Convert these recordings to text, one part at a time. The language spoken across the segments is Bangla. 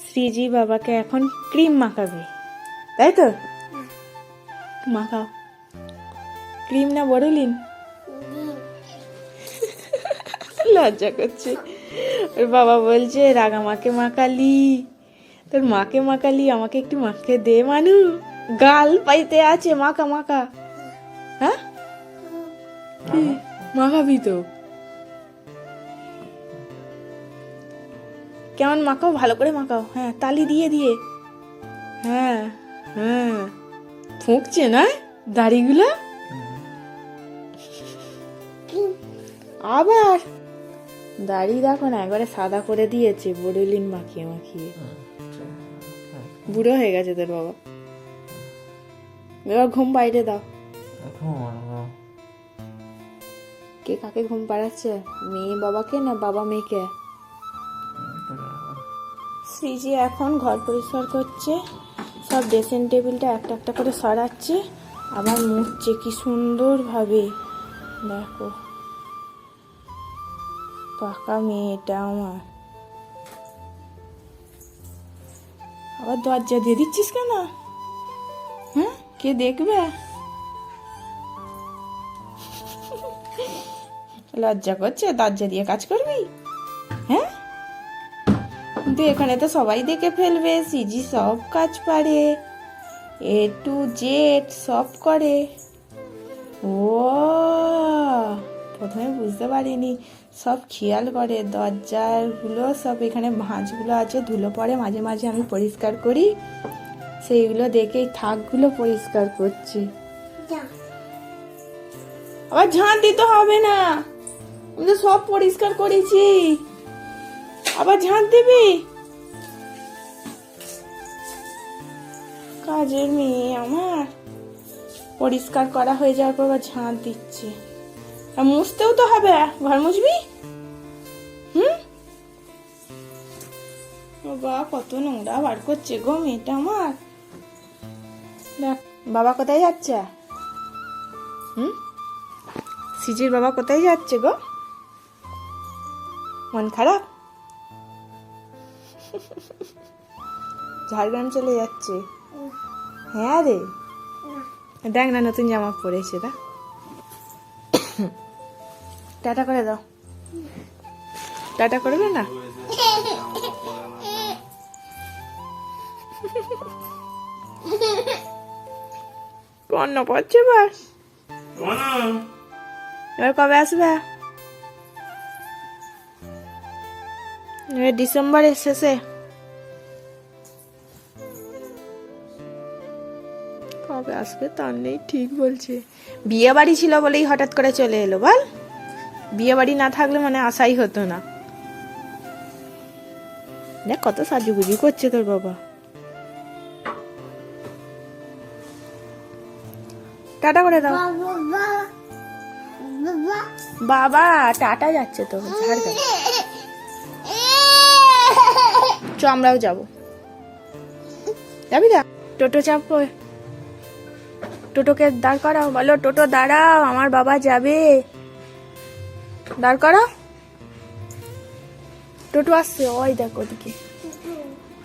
শ্রীজি বাবাকে এখন ক্রিম মাখাবে, তাই তো? মাখাও। ক্রিম না বড়লিন? লজ্জা করছে। ওর বাবা বলছে রাগামাকে মাখালি, তোর মাকে মাখালি, আমাকে একটু মাখে দে মানু, গাল পাইতে আছে, মাখা মাখা। হ্যাঁ কি মাখাবি তো? কেমন মাখাও, ভালো করে মাখাও। হ্যাঁ, তালি দিয়ে দিয়ে। হ্যাঁ হ্যাঁ, ফুঁকছে না দাড়িগুলো? আবার দাড়ি দেখো না, একবারে সাদা করে দিয়েছে বোরোলিন মাখিয়ে মাখিয়ে। বুড়ো হয়ে গেছে তোর বাবা। এবার ঘুম বাইরে দাও। কে কাকে ঘুম পাড়াচ্ছে? মেয়ে বাবাকে না বাবা মেয়েকে? শ্রীজি এখন ঘর পরিষ্কার করছে, সব ড্রেসিং টেবিলটা একটা একটা করে সরাচ্ছে, আবার মুছছে কি সুন্দর ভাবে। দেখো পাকা মেয়েটা আমার। আবার দরজা দিয়ে দিচ্ছিস কেন? হ্যাঁ, কে দেখবে? লজ্জা করছে? দরজা দিয়ে কাজ করবি? হ্যাঁ, কিন্তু এখানে তো সবাই দেখে ফেলবে। সিজি সব কাজ পারে, এ টু জেড সব করে। ও, প্রথমে বুঝতে পারিনি, সব খেয়াল করে। দরজার গুলো সব, এখানে ভাঁজগুলো আছে, ধুলো পড়ে মাঝে মাঝে, আমি পরিষ্কার করি, সেইগুলো দেখেই থাকগুলো পরিষ্কার করছি। আবার ঝাঁট দিতে হবে না, আমি তো সব পরিষ্কার করেছি, আবার ঝাঁট দিবি? কাজের মেয়ে আমার। পরিষ্কার করা হয়ে যাওয়ার পর আবার ঝাঁট দিচ্ছে। আর মুছতেও তো হবে, ঘর মুছবি? বাবা কত নোংরা বার করছে গো মেয়েটা আমার। দেখ বাবা কোথায় যাচ্ছে? সিজির বাবা কোথায় যাচ্ছে গো? মন খারাপ? ঝাড়গ্রাম চলে যাচ্ছে? হ্যাঁ রে, দেখ না নতুন জামা পরেছে। দা টাটা করে দাও। টাটা করবে না? কন্যা পড়ছে বাস। এবার কবে আসবে? ডিসেম্বরের শেষে। কবে আসবে তার নেই ঠিক বলছে। বিয়ে বাড়ি ছিল বলেই হঠাৎ করে চলে এলো বল। বিয়ে বাড়ি না থাকলে মানে আশাই হতো না। দেখ কত সাজুগুজি করছে তোর বাবা। টাটা করে দাও। বাবা টাটা যাচ্ছে তো ঝাড়গ্রাম। চ আমরাও যাবো। যাবি না? টোটো চাপো, টোটোকে দাঁড় করাও, বলো টোটো দাঁড়াও, আমার বাবা যাবে। দাঁড় করাও, টোটো আসছে, ওই দেখো ওদিকে।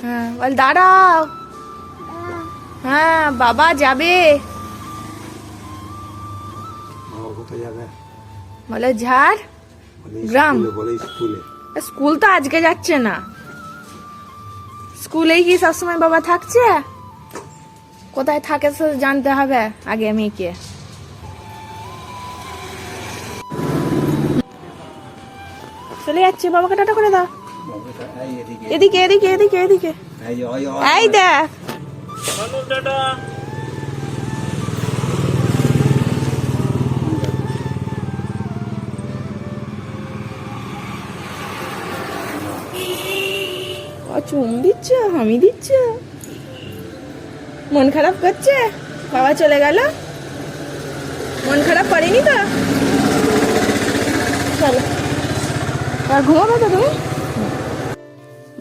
হ্যাঁ বল দাঁড়াও। হ্যাঁ বাবা যাবে। বলে ঝাড় গ্রাম। স্কুল তো আজকে যাচ্ছে না, স্কুলেই কি সবসময় বাবা থাকছে? কোথায় থাকে জানতে হবে আগে মেয়েকে। চলে যাচ্ছে, বাবাকে টাটা করে দাও। এদিকে এদিকে এদিকে এদিকে, এই দেখ। চুম দিচ্ছে, হামি দিচ্ছে, মন খারাপ করছে? বাবা চলে গেল, মন খারাপ করেনি তো? চলো আর ঘুমাবে তো তুমি?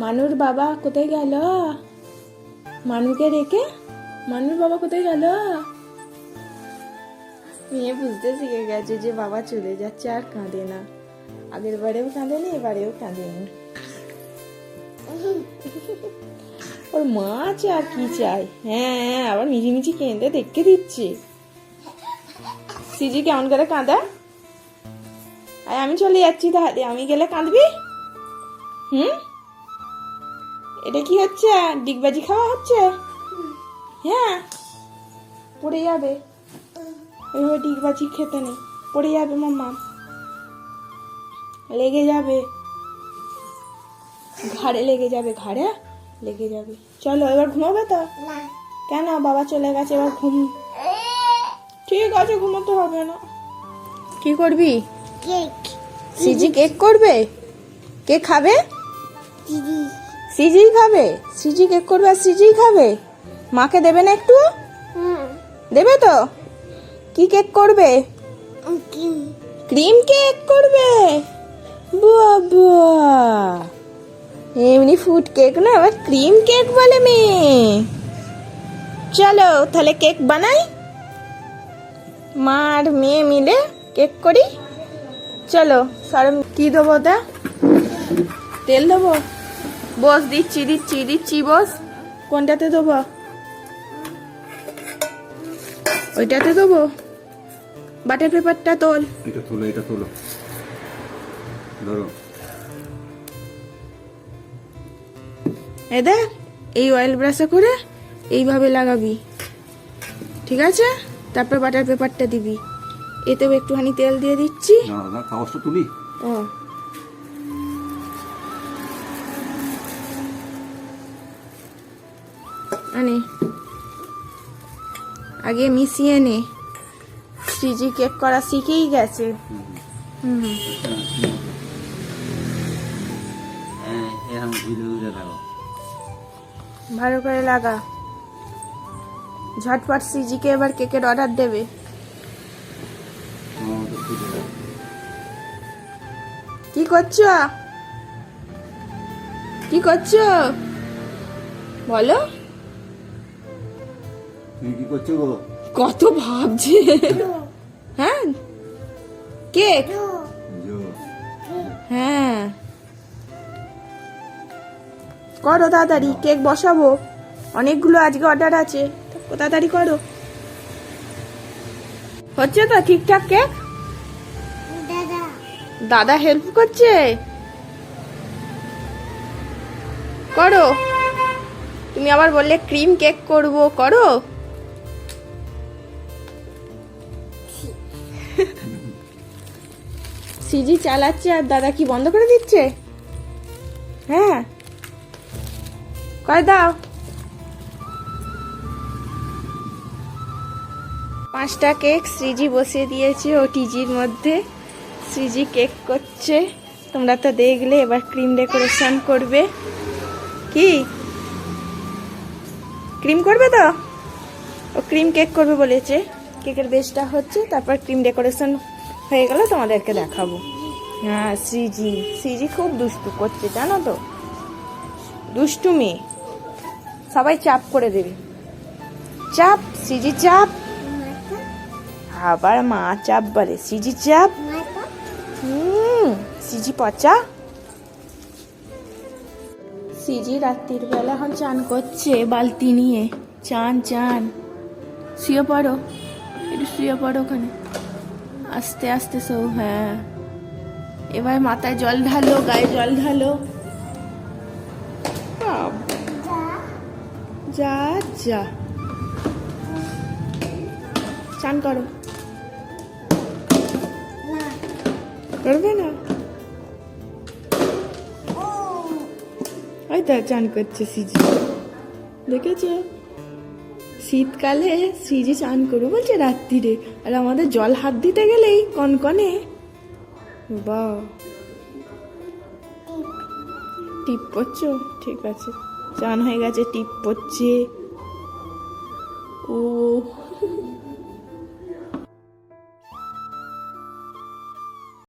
মানুর বাবা কোথায় গেল? মানুকে রেখে মানুর বাবা কোথায় গেল? মেয়ে বুঝতে শিখে গেছে যে বাবা চলে যাচ্ছে, আর কাঁদে না। আগের বারেও কাঁদেনি, এবারেও কাঁদেনি। ওর মা আছে আর কি চাই। হ্যাঁ হ্যাঁ, আবার মিছিমিছি কেঁদে দেখতে দিচ্ছে। সিজি কেমন করে কাঁদা? আর আমি চলে যাচ্ছি তাহলে, আমি গেলে কাঁদবি? এটা কি হচ্ছে? ডিগবাজি খাওয়া হচ্ছে? হ্যাঁ, পড়ে যাবে। ওইভাবে ডিগবাজি খেতে নেই, পড়ে যাবে মাম্মা, লেগে যাবে ঘাড়ে, লেগে যাবে, ঘাড়ে লেগে যাবে। চলো এবার ঘুমাবে তো? কেন? বাবা চলে গেছে, এবার ঘুম। ঠিক আছে, ঘুমাতে হবে না। কি করবি? কেক। সিজি কেক করবে? কে খাবে? দিদি। সিজি খাবে? সিজি কেক করবে আর সিজি খাবে? মাকে দেবে না একটু? দেবে তো? কি কেক করবে? ক্রিম কেক করবে? বাবা, এমনি ফুড কেক না, আবার ক্রিম কেক বলে মেয়ে। চলো তাহলে কেক বানাই, মা আর মেয়ে মিলে কেক করি। চলো সর। কি দেবো তা? তেল দেবো? বস, দিচ্ছি দিচ্ছি দিচ্ছি, বস। কোনটাতে দেবো? ওইটাতে দেবো? বাটার পেপারটা তোল। এটা তোলো, এটা তোলো, ধরো। এ দেখ, এই অয়েল ব্রাশে করে এইভাবে লাগাবি, ঠিক আছে? তারপর বাটার পেপারটা দিবি। এতেও একটুখানি তেল দিয়ে দিচ্ছি। না দাদা, কাগজটা তুলি। ও, আনে আগে মিশিয়ে নে। সিজি কেক করা শিখেই গেছে। হুম, এরকম ঘুরে ঘুরে লাগাও। ভালো করে লাগা। ঝটপট সিজিকে এবার কেকের অর্ডার দেবে। কি করছো? কি করছো বলো? তুমি কি করছো গো? কত ভাবছে। হ্যাঁ, কেক। জো। হ্যাঁ, করো তাড়াতাড়ি, কেক বসাবো। অনেকগুলো আজকে অর্ডার আছে, তো তাড়াতাড়ি করো। হচ্ছে তো ঠিকঠাক কেক? দাদা। দাদা হেল্প করছে? করো। তুমি আবার বললে ক্রিম কেক করব, করো। সিজি চালাচ্ছে আর দাদা কি বন্ধ করে দিচ্ছে? হ্যাঁ, করে দাও। 5টা কেক সিজি বসিয়ে দিয়েছে ওটিজির মধ্যে। সিজি কেক করছে, তোমরা তো দেখলে। এবার ক্রিম ডেকোরেশন করবে। কি ক্রিম করবে তো? ও ক্রিম কেক করবে বলেছে। কেকের বেসটা হচ্ছে, তারপর ক্রিম ডেকোরেশন হয়ে গেলে তোমাদেরকে দেখাবো। হ্যাঁ, সিজি সিজি খুব দুষ্টু করছে, জানো তো? দুষ্টু মেয়ে, সবাই চাপ করে দেবে। চাপ, সিজি চাপ। আবার মা চাপ বলে, সিজি চাপ। সিজি পচা। সিজি রাত্রির বেলা এখন চান করছে বালতি নিয়ে। চান চান। শুয়ে পড়ো, একটু শুয়ে পড়ো ওখানে, আস্তে আস্তে শো। হ্যাঁ, এবার মাথায় জল ঢালো, গায়ে জল ঢালো। যা যা, চান করো। করবে না? ওই তো চান করছে সিজি, দেখেছো? শীতকালে সিজি চান করবো বলছে রাত্রিরে, আর আমাদের জল হাত দিতে গেলেই কনকনে। বাহ, টিপ পড়ছো? ঠিক আছে, চান হয়ে গেছে, টিপ পড়ছে। ও